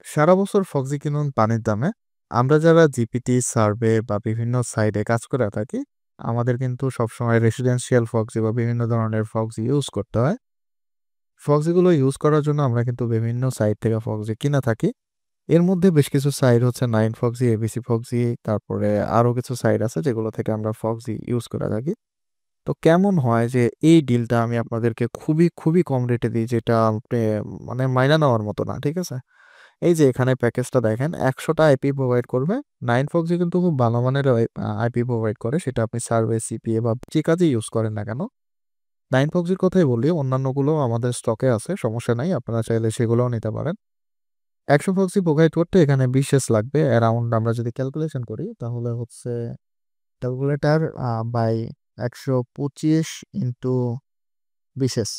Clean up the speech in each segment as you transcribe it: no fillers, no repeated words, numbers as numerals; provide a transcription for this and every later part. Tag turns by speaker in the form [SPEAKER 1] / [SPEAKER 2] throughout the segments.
[SPEAKER 1] সারা বছর ফক্সি কিনুন পানির দামে। আমরা যারা জিপিটি, সার্ভে বা বিভিন্ন সাইটে কাজ করে থাকি, আমাদের কিন্তু সবসময় রেসিডেন্সিয়াল ফক্সি বা বিভিন্ন ধরনের ফক্সি ইউজ করতে হয়। ফক্সিগুলো ইউজ করার জন্য আমরা কিন্তু বিভিন্ন সাইট থেকে ফক্সি কিনে থাকি। এর মধ্যে বেশ কিছু সাইট হচ্ছে 9 ফক্সি, এবিসি ফক্সি, তারপরে আরো কিছু সাইট আছে যেগুলো থেকে আমরা ফক্সি ইউজ করে থাকি। তো কেমন হয় যে এই ডিলটা আমি আপনাদেরকে খুবই কম রেটে দিই, যেটা আপনি মানে মাইনা নেওয়ার মতো না, ঠিক আছে? এই যে এখানে প্যাকেজটা দেখেন ১০০ টা আইপি প্রোভাইড করবে। 9 ফক্সি কিন্তু খুব ভালো মানের আইপি প্রোভাইড করে। সেটা আপনি সার্ভে, সিপিএ বা যে কাজেই ইউজ করেন না কেন। 9 ফক্সির কথাই বলি, অন্যান্যগুলোও আমাদের স্টকে আছে, সমস্যা নাই। আপনারা চাইলে সেগুলোও নিতে পারেন। ১০০ ফক্সি প্রোভাইড করতে এখানে ২০ এস লাগবে। অ্যারাউন্ড আমরা যদি ক্যালকুলেশন করি তাহলে হচ্ছে ক্যালকুলেটর বাই ১২৫ ইন্টু ২০ এস।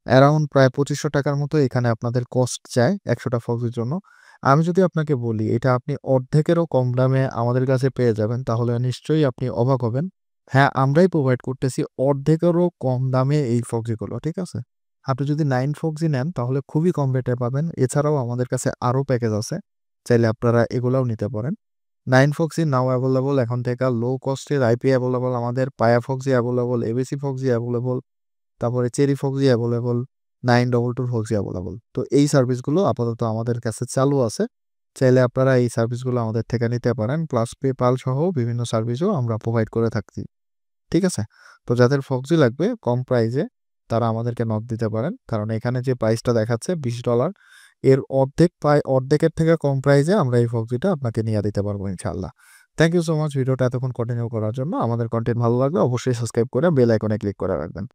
[SPEAKER 1] অ্যারাউন্ড প্রায় ৳২৫০০ মতো এখানে আপনাদের কস্ট যায় ১০০ টা ফক্সের জন্য। আমি যদি আপনাকে বলি এটা আপনি অর্ধেকেরও কম দামে আমাদের কাছে পেয়ে যাবেন, তাহলে নিশ্চয়ই আপনি অবাক হবেন। হ্যাঁ, আমরাই প্রোভাইড করতেছি অর্ধেকেরও কম দামে এই ফক্সিগুলো, ঠিক আছে? আপনি যদি 9 ফক্সি নেন তাহলে খুবই কম রেটে পাবেন। এছাড়াও আমাদের কাছে আরো প্যাকেজ আছে। চাইলে আপনারা এগুলাও নিতে পারেন। 9 ফক্সি নাও এভেইলেবল, এখন থেকে লো কস্টের আইপি এভেইলেবল আমাদের, পায়া foxy available, ABC foxy available. তারপরে cherry foxy available, 922 foxy available. তো এই সার্ভিসগুলো আপাতত আমাদের কাছে চালু আছে। চাইলে আপনারা এই সার্ভিসগুলো আমাদের থেকে নিতে পারেন। প্লাস পেপাল সহ বিভিন্ন সার্ভিসও আমরা প্রোভাইড করে থাকছি। ঠিক আছে? তো যাদের ফক্সি লাগবে কম প্রাইসে তারা আমাদেরকে নক দিতে পারেন। কারণ এখানে যে প্রাইসটা দেখাচ্ছে $20, এর অর্ধেক প্রায় অর্ধেকের থেকে কম প্রাইসে আমরা এই ফক্সিটা আপনাকে নিয়ে দিতে পারবো ইনশাআল্লাহ। থ্যাংক ইউ সো মাচ ভিডিওটা এতক্ষণ কন্টিনিউ করার জন্য। আমাদের কনটেন্ট ভালো লাগলে অবশ্যই সাবস্ক্রাইব করে বেল আইকনে ক্লিক করে রাখবেন।